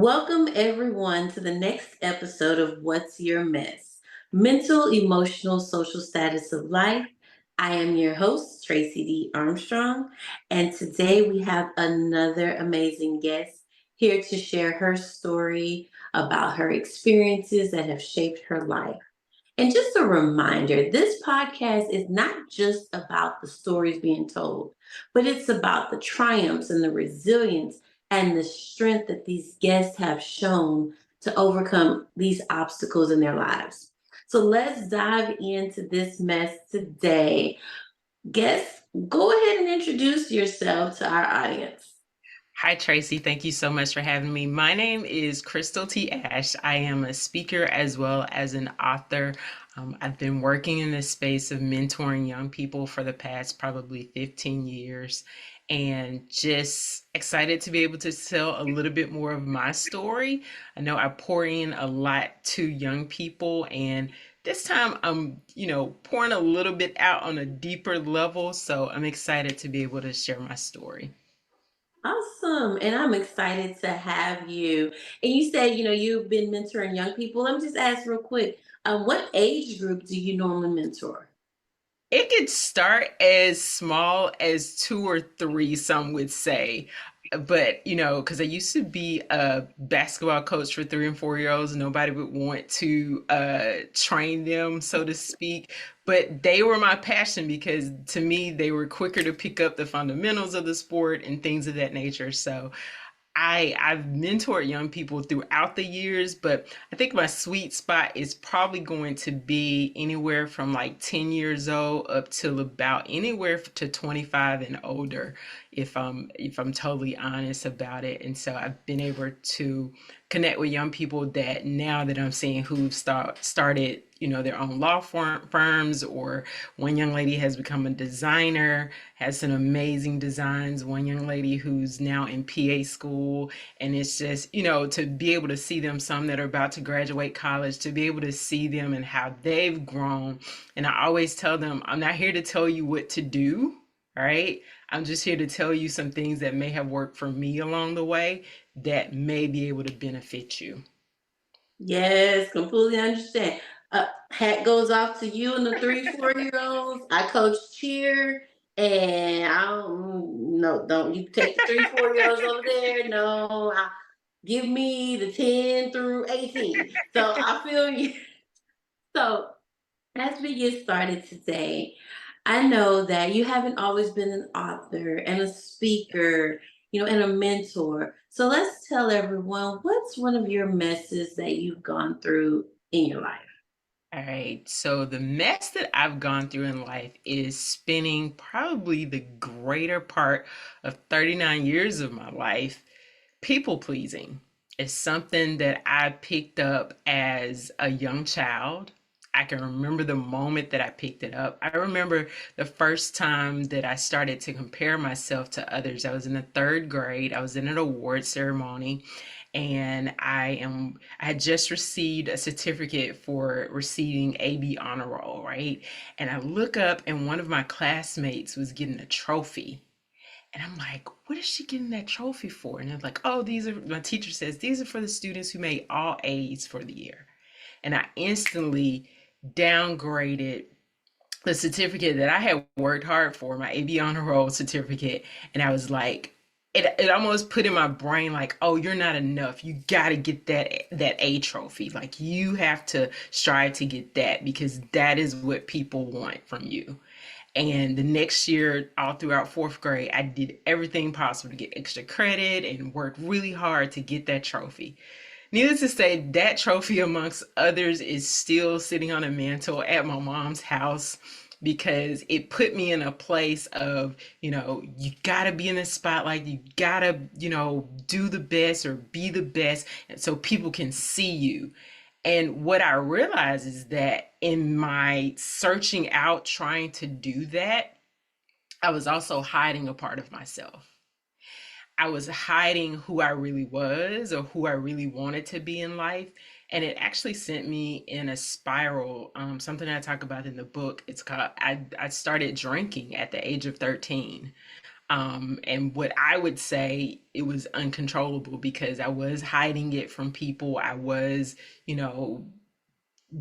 Welcome, everyone, to the next episode of What's Your Mess? Mental, Emotional, Social Status of Life. I am your host, Tracey D. Armstrong, and today we have another amazing guest here to share her story about her experiences that have shaped her life. And just a reminder, this podcast is not just about the stories being told, but it's about the triumphs and the resilience and the strength that these guests have shown to overcome these obstacles in their lives. So let's dive into this mess today. Guests, go ahead and introduce yourself to our audience. Hi, Tracy. Thank you so much for having me. My name is Crystal T. Ash. I am a speaker as well as an author. I've been working in this space of mentoring young people for the past probably 15 years and just excited to be able to tell a little bit more of my story. I know I pour in a lot to young people, and this time I'm, pouring a little bit out on a deeper level. So I'm excited to be able to share my story. Awesome. And I'm excited to have you. And you said, you've been mentoring young people. Let me just ask real quick, what age group do you normally mentor? It could start as small as two or three, some would say. But, because I used to be a basketball coach for 3 and 4 year olds, nobody would want to train them, so to speak. But they were my passion because to me, they were quicker to pick up the fundamentals of the sport and things of that nature. So I've mentored young people throughout the years, but I think my sweet spot is probably going to be anywhere from like 10 years old up till about anywhere to 25 and older, if I'm totally honest about it. And so I've been able to connect with young people that now that I'm seeing who've started, their own firms, or one young lady has become a designer, has some amazing designs. One young lady who's now in PA school, and it's just, to be able to see them, some that are about to graduate college, to be able to see them and how they've grown. And I always tell them, I'm not here to tell you what to do, right? I'm just here to tell you some things that may have worked for me along the way that may be able to benefit you. Yes, completely understand. Hat goes off to you and the 3, 4 year olds. I coach cheer, and I don't no, don't you take the 3, 4 year olds over there. No, give me the 10 through 18. So I feel you. So as we get started today, I know that you haven't always been an author and a speaker, and a mentor. So let's tell everyone, what's one of your messes that you've gone through in your life? All right. So the mess that I've gone through in life is spending probably the greater part of 39 years of my life people pleasing. Is something that I picked up as a young child. I can remember the moment that I picked it up. I remember the first time that I started to compare myself to others. I was in the third grade. I was in an award ceremony, and I had just received a certificate for receiving AB honor roll, right? And I look up, and one of my classmates was getting a trophy. And I'm like, what is she getting that trophy for? And they're like, oh, my teacher says, these are for the students who made all A's for the year. And I instantly downgraded the certificate that I had worked hard for, my AB honor roll certificate. And I was like, it almost put in my brain like, oh, you're not enough. You got to get that A trophy. Like, you have to strive to get that because that is what people want from you. And the next year, all throughout fourth grade, I did everything possible to get extra credit and worked really hard to get that trophy. Needless to say, that trophy, amongst others, is still sitting on a mantle at my mom's house because it put me in a place of, you gotta be in the spotlight, you gotta, do the best or be the best, and so people can see you. And what I realized is that in my searching out, trying to do that, I was also hiding a part of myself. I was hiding who I really was or who I really wanted to be in life. And it actually sent me in a spiral. Something I talk about in the book. It's called, I started drinking at the age of 13. And what I would say, it was uncontrollable because I was hiding it from people. I was, you know,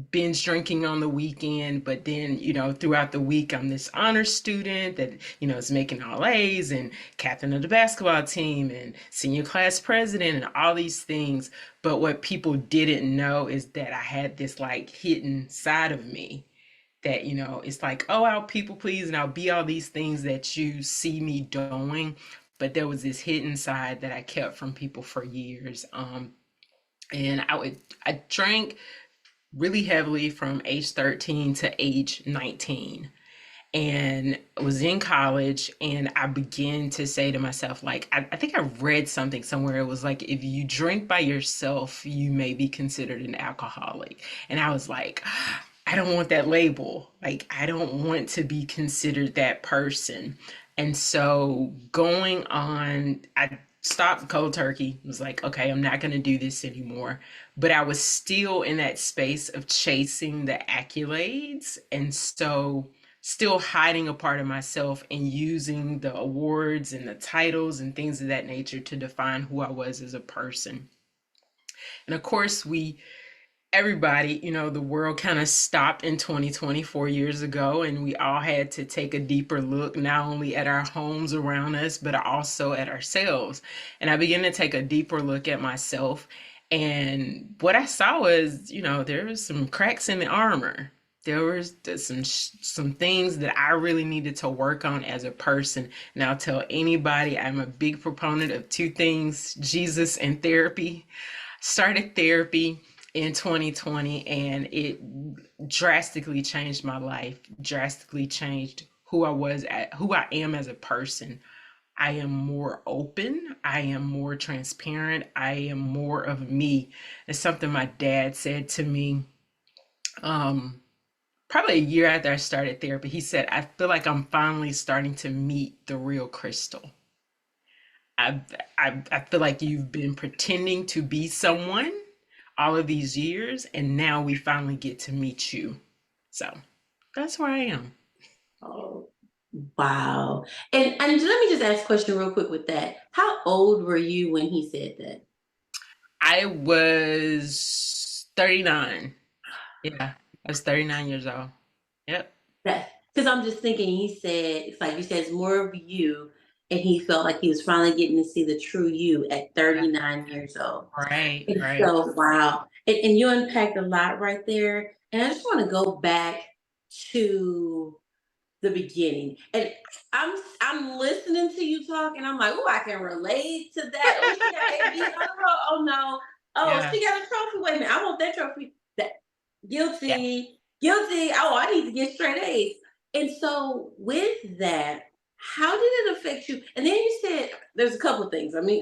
binge drinking on the weekend, but then, throughout the week, I'm this honor student that, is making all A's and captain of the basketball team and senior class president and all these things. But what people didn't know is that I had this like hidden side of me that, it's like, oh, I'll people please and I'll be all these things that you see me doing. But there was this hidden side that I kept from people for years. And I drank really heavily from age 13 to age 19, and was in college, and I began to say to myself, like, I think I read something somewhere. It was like, if you drink by yourself, you may be considered an alcoholic. And I was like, I don't want that label. Like, I don't want to be considered that person. And so going on, I stopped cold turkey. Was like, okay, I'm not going to do this anymore. But I was still in that space of chasing the accolades. And so still hiding a part of myself and using the awards and the titles and things of that nature to define who I was as a person. And of course, everybody, the world kind of stopped in 2020, 4 years ago, and we all had to take a deeper look, not only at our homes around us, but also at ourselves. And I began to take a deeper look at myself. And what I saw was, there was some cracks in the armor. There was some things that I really needed to work on as a person. And I'll tell anybody, I'm a big proponent of two things: Jesus and therapy. Started therapy in 2020, and it drastically changed my life, drastically changed who I am as a person. I am more open, I am more transparent, I am more of me. It's something my dad said to me, um probably a year after I started therapy. He said, I feel like I'm finally starting to meet the real Crystal. I, I feel like you've been pretending to be someone all of these years, and now we finally get to meet you. So that's where I am. Oh, wow. And let me just ask a question real quick with that. How old were you when he said that? I was 39. Yeah, I was 39 years old. Yep. That because I'm just thinking he said it's like you said it's more of you, and he felt like he was finally getting to see the true you at Yeah. 39 years old. Right, And right. so wow. And you unpacked a lot right there. And I just want to go back to the beginning. And I'm listening to you talk, and I'm like, oh, I can relate to that. Oh, she got AB on the road. Oh no. Oh, Yeah, she got a trophy. Wait a minute, I want that trophy. That yeah. guilty, guilty. Oh, I need to get straight A's. And so with that, how did it affect you? And then you said there's a couple of things. I mean,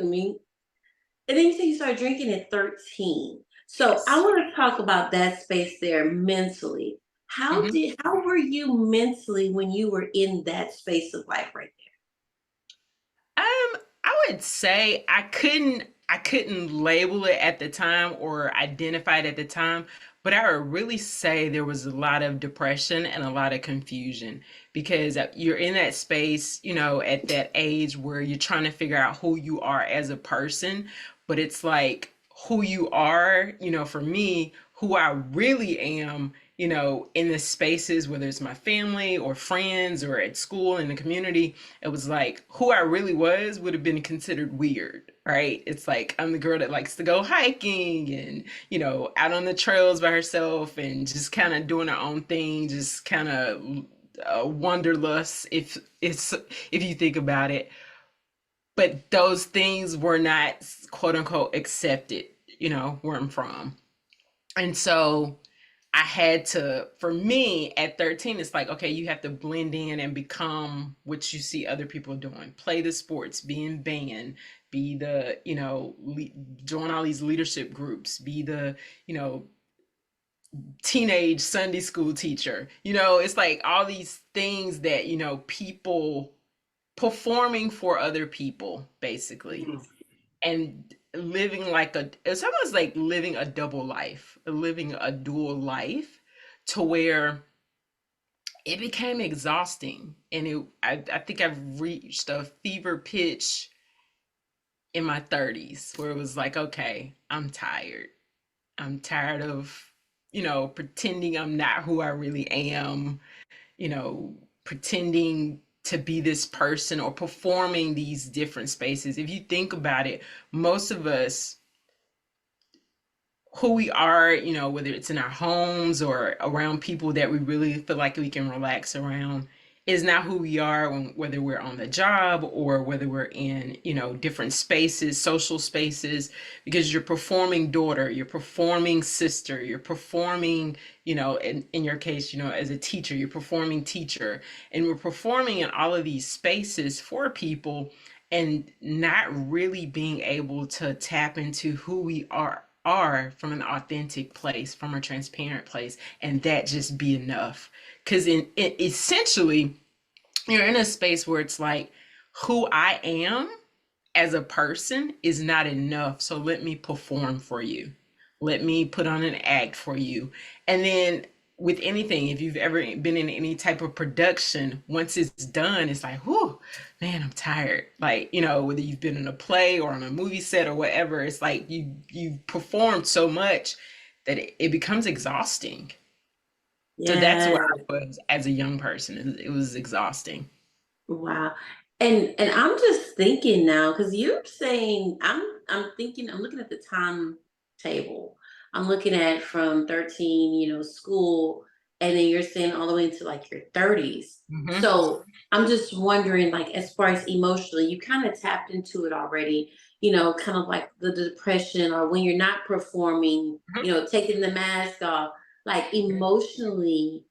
and then you said you started drinking at 13. So I Yes. want to talk about that space there mentally. Mhm. How were you mentally when you were in that space of life right I would say I couldn't label it at the time or identify it at the time, but I would really say there was a lot of depression and a lot of confusion because you're in that space, at that age where you're trying to figure out who you are as a person, but it's like who you are, for me, who I really am, in the spaces, whether it's my family or friends or at school in the community. It was like who I really was would have been considered weird, right? It's like I'm the girl that likes to go hiking and, out on the trails by herself and just kind of doing her own thing, just kind of wanderlust if you think about it. But those things were not quote unquote accepted, where I'm from. And so I had to, for me at 13, it's like, okay, you have to blend in and become what you see other people doing. Play the sports, be in band, be the, join all these leadership groups, be the, you know, teenage Sunday school teacher. It's like all these things that, people performing for other people, basically. there? And living like it's almost like living a double life, living a dual life to where it became exhausting. And I think I've reached a fever pitch in my 30s where it was like, okay, I'm tired. I'm tired of, pretending I'm not who I really am, pretending to be this person or performing these different spaces. If you think about it, most of us, who we are, whether it's in our homes or around people that we really feel like we can relax around, is not who we are whether we're on the job or whether we're in, different spaces, social spaces, because you're performing daughter, you're performing sister, you're performing, in your case, as a teacher, you're performing teacher, and we're performing in all of these spaces for people and not really being able to tap into who we are from an authentic place, from a transparent place, and that just be enough. Because essentially, you're in a space where it's like, who I am as a person is not enough. So let me perform for you. Let me put on an act for you. And then with anything, if you've ever been in any type of production, once it's done, it's like, whew, man, I'm tired. Like, whether you've been in a play or on a movie set or whatever, it's like you've performed so much that it becomes exhausting. So that's Yeah. where I was as a young person. It was exhausting. Wow. And I'm just thinking now, because you're saying I'm thinking, I'm looking at the timetable. I'm looking at from 13, school, and then you're saying all the way into like your 30s. Hmm. So I'm just wondering, like, as far as emotionally, you kind of tapped into it already, kind of like the depression or when you're not performing, taking the mask off, like emotionally,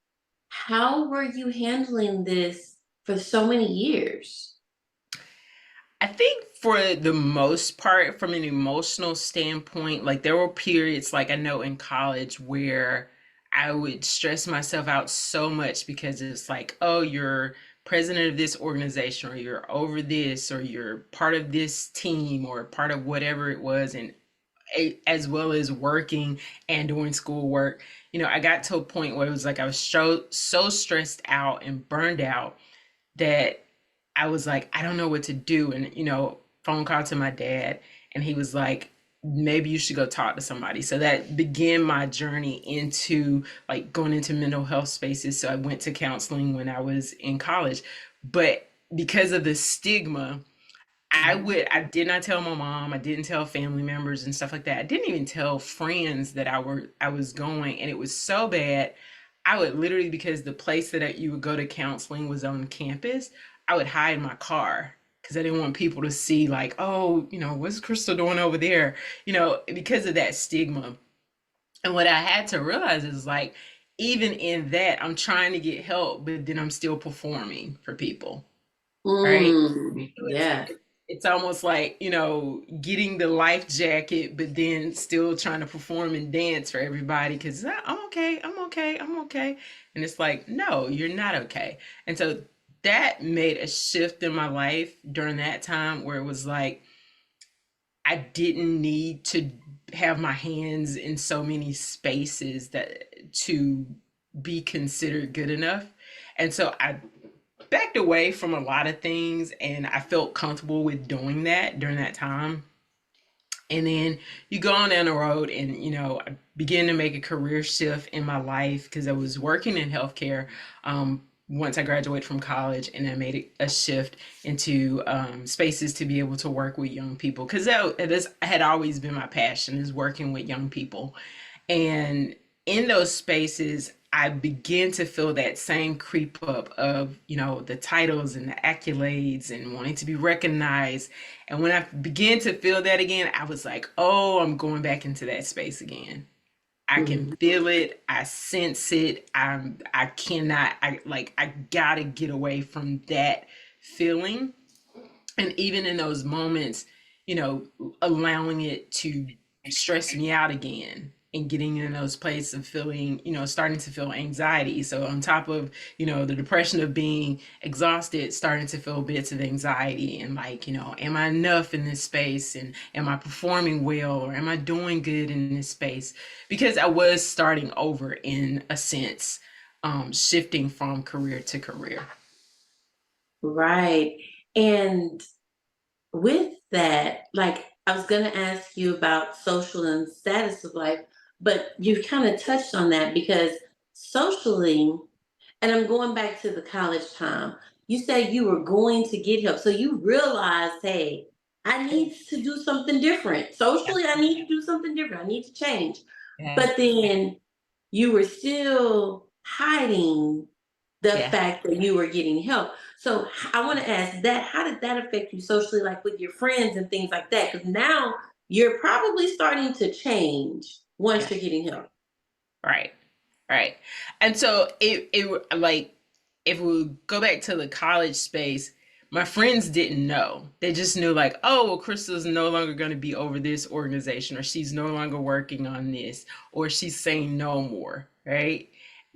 how were you handling this for so many years? I think for the most part, from an emotional standpoint, like there were periods, like I know in college, where I would stress myself out so much because it's like, oh, you're president of this organization, or you're over this, or you're part of this team, or part of whatever it was. And as well as working and doing schoolwork, I got to a point where it was like I was so stressed out and burned out that I was like, I don't know what to do. And, phone call to my dad, and he was like, maybe you should go talk to somebody. So that began my journey into like going into mental health spaces. So I went to counseling when I was in college. But because of the stigma, I did not tell my mom, I didn't tell family members and stuff like that. I didn't even tell friends that I was going, and it was so bad. I would literally, because the place that you would go to counseling was on campus, I would hide in my car because I didn't want people to see like, oh, what's Crystal doing over there? Because of that stigma. And what I had to realize is like, even in that, I'm trying to get help, but then I'm still performing for people, right? It's Yeah. it's almost like, getting the life jacket, but then still trying to perform and dance for everybody because I'm okay, I'm okay, I'm okay. And it's like, no, you're not okay. And so that made a shift in my life during that time where it was like, I didn't need to have my hands in so many spaces that to be considered good enough. And so I backed away from a lot of things, and I felt comfortable with doing that during that time. And then you go on down the road, and I began to make a career shift in my life because I was working in healthcare once I graduated from college, and I made a shift into spaces to be able to work with young people because that had always been my passion, is working with young people. And in those spaces, I begin to feel that same creep up of, the titles and the accolades and wanting to be recognized. And when I began to feel that again, I was like, oh, I'm going back into that space again. I can Mhm. feel it. I sense it. I cannot, I gotta get away from that feeling. And even in those moments, you know allowing it to stress me out again, and getting in those places of feeling, starting to feel anxiety. So on top of, the depression of being exhausted, starting to feel bits of anxiety, and like, am I enough in this space, and am I performing well, or am I doing good in this space? Because I was starting over in a sense. shifting from career to career. Right. And with that, like I was going to ask you about social and status of life, but you kind of touched on that because socially, and I'm going back to the college time, you said you were going to get help. So you realized, hey, I need to do something different. Yeah. Socially, I need to do something different. I need to change. Yeah. But then you were still hiding the Yeah. fact that you were getting help. So I want to ask that, how did that affect you socially, like with your friends and things like that? Because now you're probably starting to change once Yeah. you're getting help. Right. Right. And so it like, if we go back to the college space, my friends didn't know. They just knew like, oh, well, Crystal's no longer going to be over this organization, or she's no longer working on this, or she's saying no more, right?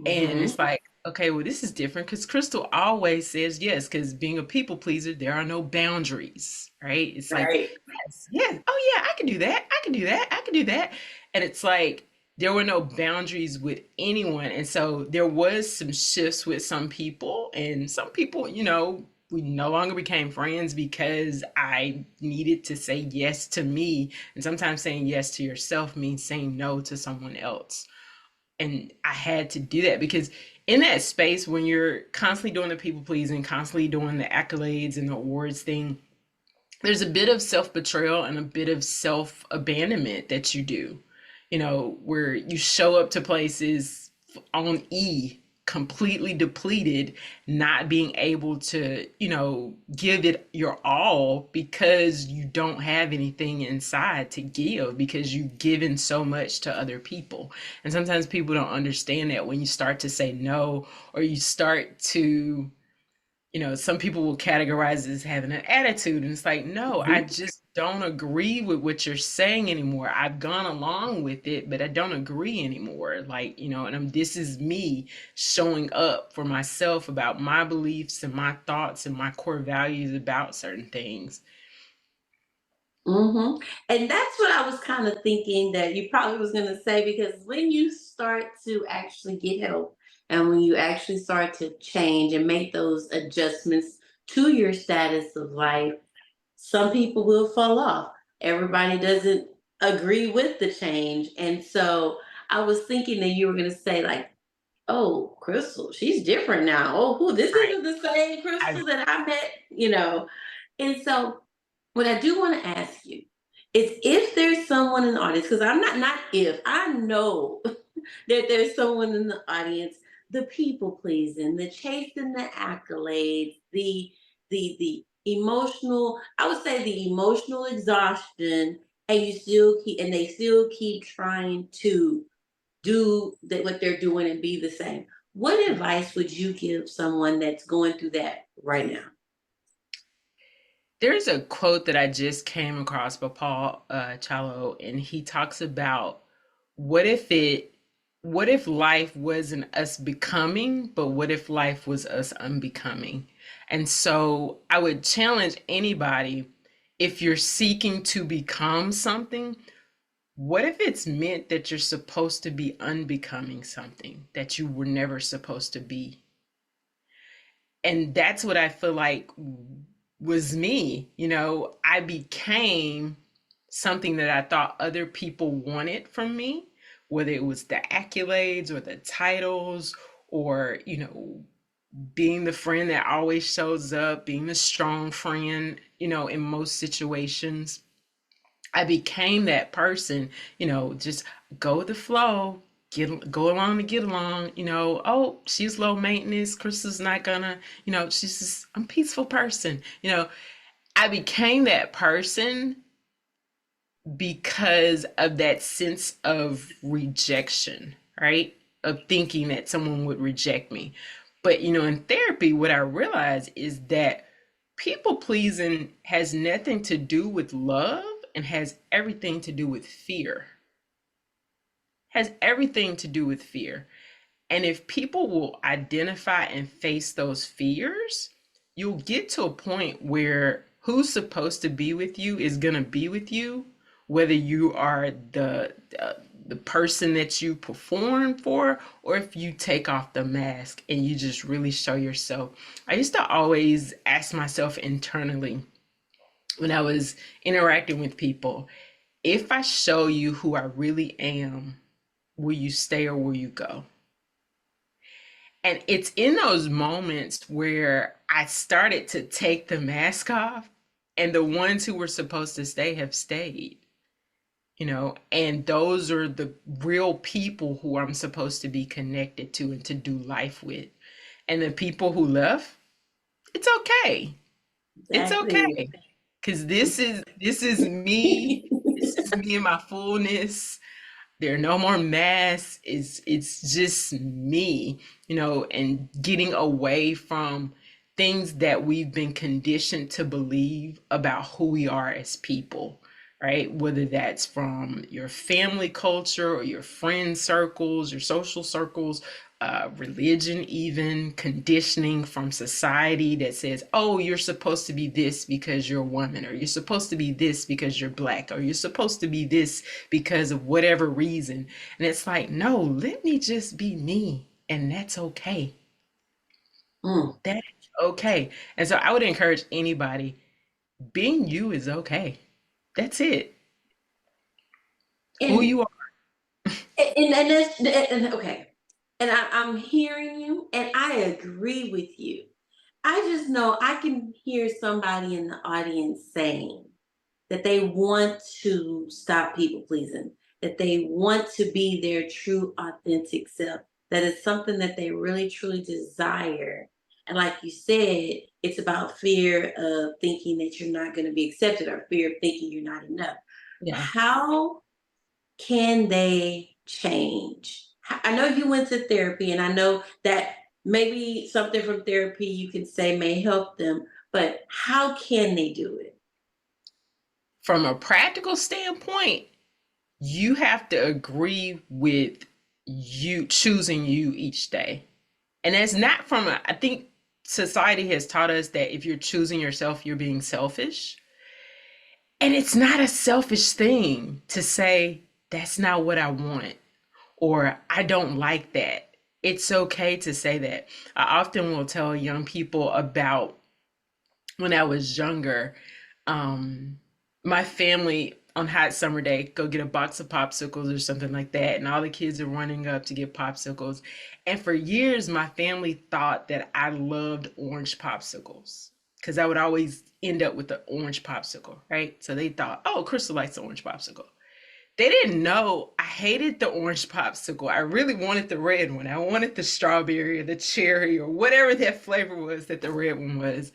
And Hmm. it's like, okay, well, this is different because Crystal always says yes, because being a people pleaser, there are no boundaries, right? It's like, Right. yes, yes, oh yeah, I can do that, I can do that, I can do that. And it's like, there were no boundaries with anyone. And so there was some shifts with some people, and some people, we no longer became friends because I needed to say yes to me. And sometimes saying yes to yourself means saying no to someone else. And I had to do that because in that space, when you're constantly doing the people pleasing, constantly doing the accolades and the awards thing, there's a bit of self betrayal and a bit of self abandonment that you do, where you show up to places on E, completely depleted, not being able to, give it your all because you don't have anything inside to give because you've given so much to other people. And sometimes people don't understand that when you start to say no, or you start to, some people will categorize it as having an attitude. And it's like, no, I Mhm. just don't agree with what you're saying anymore. I've gone along with it, but I don't agree anymore. Like, and this is me showing up for myself about my beliefs and my thoughts and my core values about certain things. Hmm. And that's what I was kind of thinking that you probably was going to say, because when you start to actually get help and when you actually start to change and make those adjustments to your status of life, some people will fall off. Everybody doesn't agree with the change. And so I was thinking that you were going to say, like, oh, Crystal, she's different now. Oh, who, this Right. isn't the same I, Crystal that I met. And so what I do want to ask you is, if there's someone in the audience, because I'm not if, I know that there's someone in the audience, the people pleasing, the chasing the accolades, the emotional, I would say the emotional exhaustion, and they still keep trying to do what they're doing and be the same. What advice would you give someone that's going through that right now? there's a quote that I just came across by Paul Chalo, and he talks about, what if it what if life wasn't us becoming, but what if life was us unbecoming? And so I would challenge anybody, if you're seeking to become something, what if it's meant that you're supposed to be unbecoming something that you were never supposed to be? And that's what I feel like was me. I became something that I thought other people wanted from me, whether it was the accolades or the titles, or, being the friend that always shows up, being the strong friend, in most situations. I became that person, just go with the flow, go along to get along, oh, she's low maintenance, Crystal's not gonna, she's just a peaceful person. I became that person because of that sense of rejection, right? Of thinking that someone would reject me. But, in therapy, what I realized is that people pleasing has nothing to do with love and has everything to do with fear. Has everything to do with fear. And if people will identify and face those fears, you'll get to a point where who's supposed to be with you is going to be with you, whether you are the person that you perform for, or if you take off the mask and you just really show yourself. I used to always ask myself internally when I was interacting with people, if I show you who I really am, will you stay or will you go? And it's in those moments where I started to take the mask off, and the ones who were supposed to stay have stayed, and those are the real people who I'm supposed to be connected to and to do life with. And the people who left, it's okay. It's Exactly. okay. Because this is me. This is me in my fullness. There are no more masks. It's just me, and getting away from things that we've been conditioned to believe about who we are as people, right? Whether that's from your family culture or your friend circles, your social circles, religion, even conditioning from society that says, oh, you're supposed to be this because you're a woman, or you're supposed to be this because you're black, or you're supposed to be this because of whatever reason. And it's like, no, let me just be me. And that's okay. Mm. That's okay. And so I would encourage anybody, being you is okay. That's it. Who And you are. and that's and okay. And I'm hearing you, and I agree with you. I just know I can hear somebody in the audience saying that they want to stop people pleasing, that they want to be their true, authentic self, that it's something that they really, truly desire. And like you said, it's about fear of thinking that you're not going to be accepted or fear of thinking you're not enough. Yeah. How can they change? I know you went to therapy, and I know that maybe something from therapy you can say may help them, but how can they do it? From a practical standpoint, you have to agree with you choosing you each day. And that's not from I think society has taught us that if you're choosing yourself, you're being selfish. And it's not a selfish thing to say, that's not what I want, or I don't like that. It's okay to say that. I often will tell young people about when I was younger, um, my family on hot summer day go get a box of popsicles or something like that, and all the kids are running up to get popsicles. And for years, my family thought that I loved orange popsicles because I would always end up with the orange popsicle, right? So they thought, oh, Crystal likes the orange popsicle. They didn't know I hated the orange popsicle. I really wanted the red one. I wanted the strawberry or the cherry or whatever that flavor was that the red one was.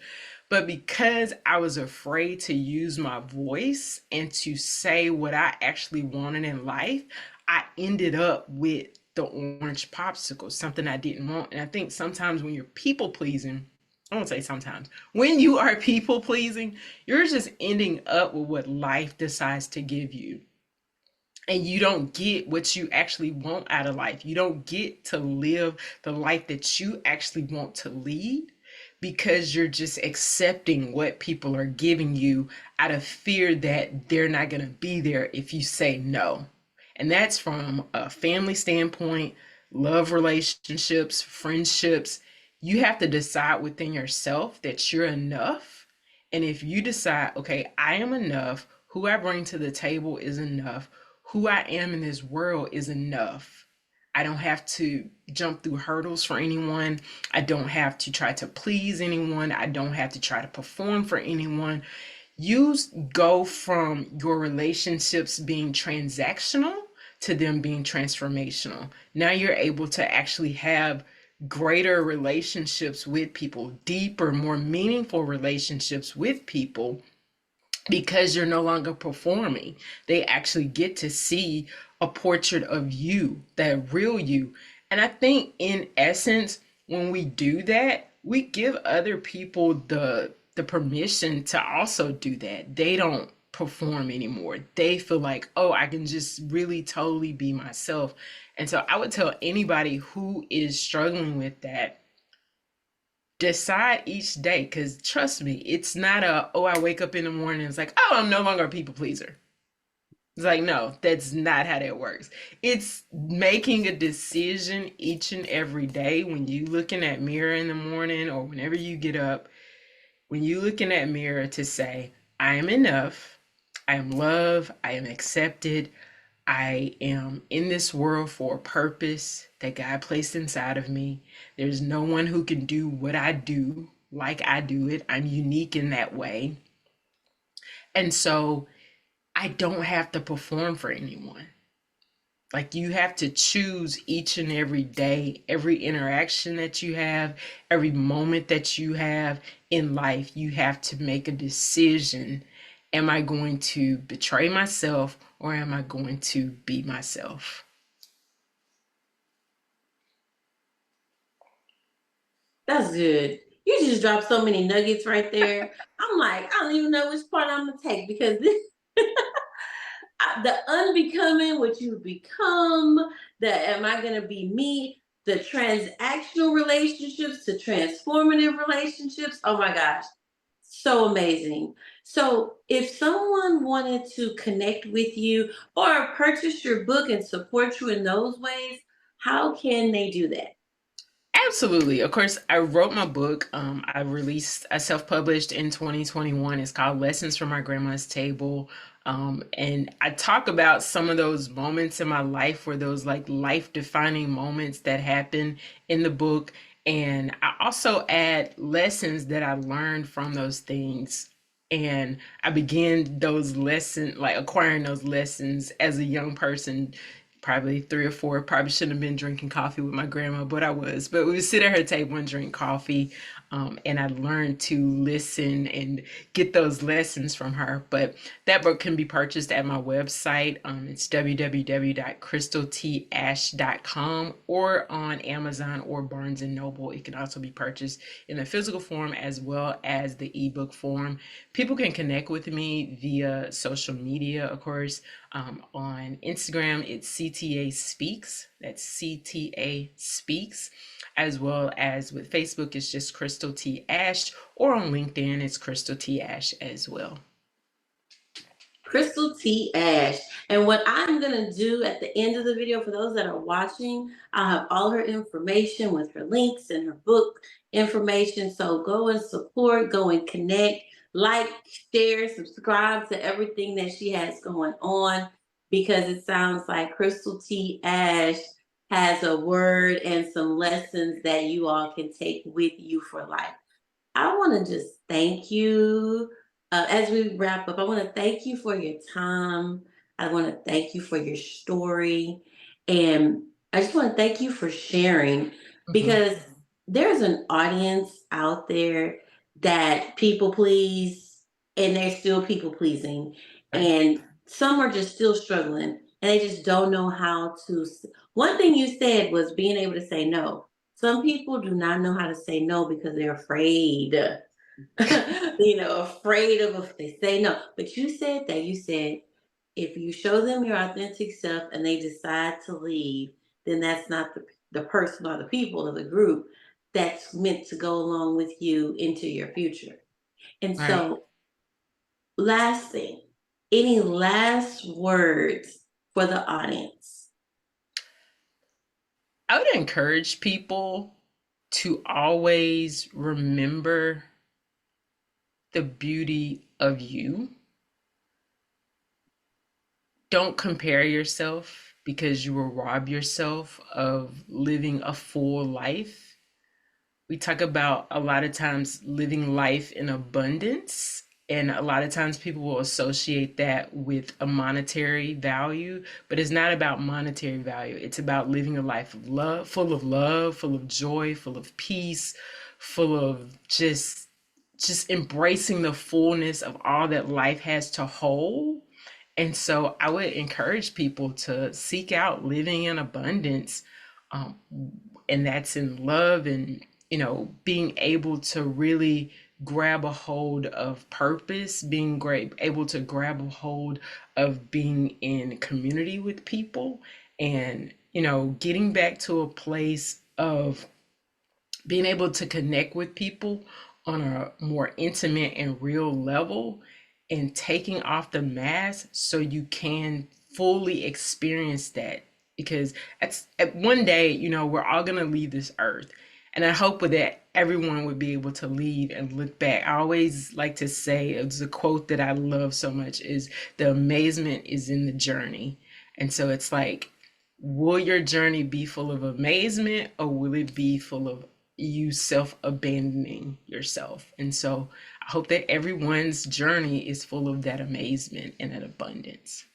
But because I was afraid to use my voice and to say what I actually wanted in life, I ended up with the orange popsicle, something I didn't want. And I think sometimes when you're people pleasing, I won't say sometimes, when you are people pleasing, you're just ending up with what life decides to give you, and you don't get what you actually want out of life. You don't get to live the life that you actually want to lead because you're just accepting what people are giving you out of fear that they're not going to be there if you say no. And that's from a family standpoint, love relationships, friendships. You have to decide within yourself that you're enough. And if you decide, okay, I am enough, who I bring to the table is enough, who I am in this world is enough. I don't have to jump through hurdles for anyone. I don't have to try to please anyone. I don't have to try to perform for anyone. You go from your relationships being transactional to them being transformational. Now you're able to actually have greater relationships with people, deeper, more meaningful relationships with people because you're no longer performing. They actually get to see a portrait of you, that real you. And I think in essence, when we do that, we give other people the permission to also do that. They don't perform anymore. They feel like, oh, I can just really totally be myself. And so I would tell anybody who is struggling with that, decide each day, because trust me, it's not a, oh, I wake up in the morning and it's like, oh, I'm no longer a people pleaser. It's like, no, that's not how that works. It's making a decision each and every day when you look in that mirror in the morning or whenever you get up, when you look in that mirror to say, I am enough, I am loved, I am accepted, I am in this world for a purpose that God placed inside of me. There's no one who can do what I do like I do it. I'm unique in that way. And so I don't have to perform for anyone. Like you have to choose each and every day, every interaction that you have, every moment that you have in life, you have to make a decision. Am I going to betray myself or am I going to be myself? That's good. You just dropped so many nuggets right there. I'm like, I don't even know which part I'm gonna take because this the unbecoming, what you become, the am I gonna be me, the transactional relationships to transformative relationships. Oh my gosh, so amazing. So, if someone wanted to connect with you or purchase your book and support you in those ways, how can they do that? Absolutely. Of course, I wrote my book. I self-published in 2021. It's called Lessons from My Grandma's Table. And I talk about some of those moments in my life where those like life-defining moments that happen in the book. And I also add lessons that I learned from those things. And I began those lessons, like acquiring those lessons as a young person, probably three or four. Probably shouldn't have been drinking coffee with my grandma, but I was. But we would sit at her table and drink coffee. And I learned to listen and get those lessons from her. But that book can be purchased at my website. It's www.crystaltash.com or on Amazon or Barnes and Noble. It can also be purchased in the physical form as well as the ebook form. People can connect with me via social media, of course. On Instagram, it's CTA Speaks. That's CTA Speaks. As well as with Facebook, it's just Crystal T. Ash. Or on LinkedIn, it's Crystal T. Ash as well. Crystal T. Ash. And what I'm going to do at the end of the video, for those that are watching, I'll have all her information with her links and her book information. So go and support, go and connect, like, share, subscribe to everything that she has going on because it sounds like Crystal T. Ash has a word and some lessons that you all can take with you for life. I want to just thank you. As we wrap up, I want to thank you for your time. I want to thank you for your story. And I just want to thank you for sharing Mhm. because there's an audience out there that people please and they're still people pleasing. Right. And some are just still struggling and they just don't know how to. One thing you said was being able to say no. Some people do not know how to say no because they're afraid, afraid of if they say no. But you said that you said if you show them your authentic self and they decide to leave, then that's not the person or the people or the group that's meant to go along with you into your future. And Right. so, last thing, any last words for the audience? I would encourage people to always remember the beauty of you. Don't compare yourself because you will rob yourself of living a full life. We talk about a lot of times living life in abundance, and a lot of times people will associate that with a monetary value, but it's not about monetary value. It's about living a life of love, full of joy, full of peace, full of just embracing the fullness of all that life has to hold. And so I would encourage people to seek out living in abundance. Um, and that's in love and, being able to really grab a hold of purpose, being great, able to grab a hold of being in community with people and, getting back to a place of being able to connect with people on a more intimate and real level and taking off the mask so you can fully experience that. Because at one day, we're all going to leave this earth. And I hope with that, everyone would be able to leave and look back. I always like to say, it's a quote that I love so much, is the amazement is in the journey. And so it's like, will your journey be full of amazement, or will it be full of you self abandoning yourself? And so I hope that everyone's journey is full of that amazement and that abundance.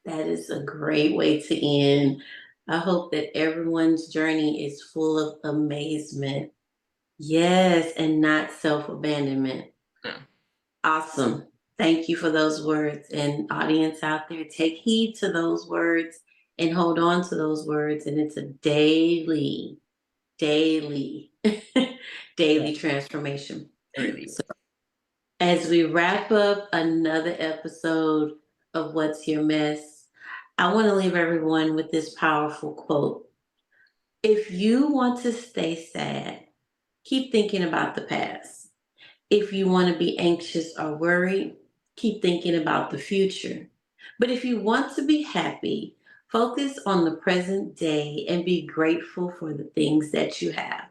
That is a great way to end. I hope that everyone's journey is full of amazement. Yes, and not self abandonment. Yeah. Awesome. Thank you for those words. And audience out there, take heed to those words and hold on to those words. And it's a daily, Yeah, daily transformation. it really So is. as we wrap up another episode of What's Your Mess, I want to leave everyone with this powerful quote. If you want to stay sad, keep thinking about the past. If you want to be anxious or worried, keep thinking about the future. But if you want to be happy, focus on the present day and be grateful for the things that you have.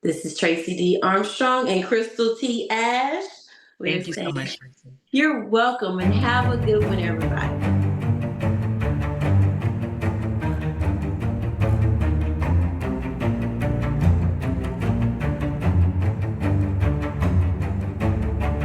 This is Tracey D. Armstrong and Crystal T. Ash. We're Thank you so saying, much, Tracy. you're welcome and have a good one, everybody.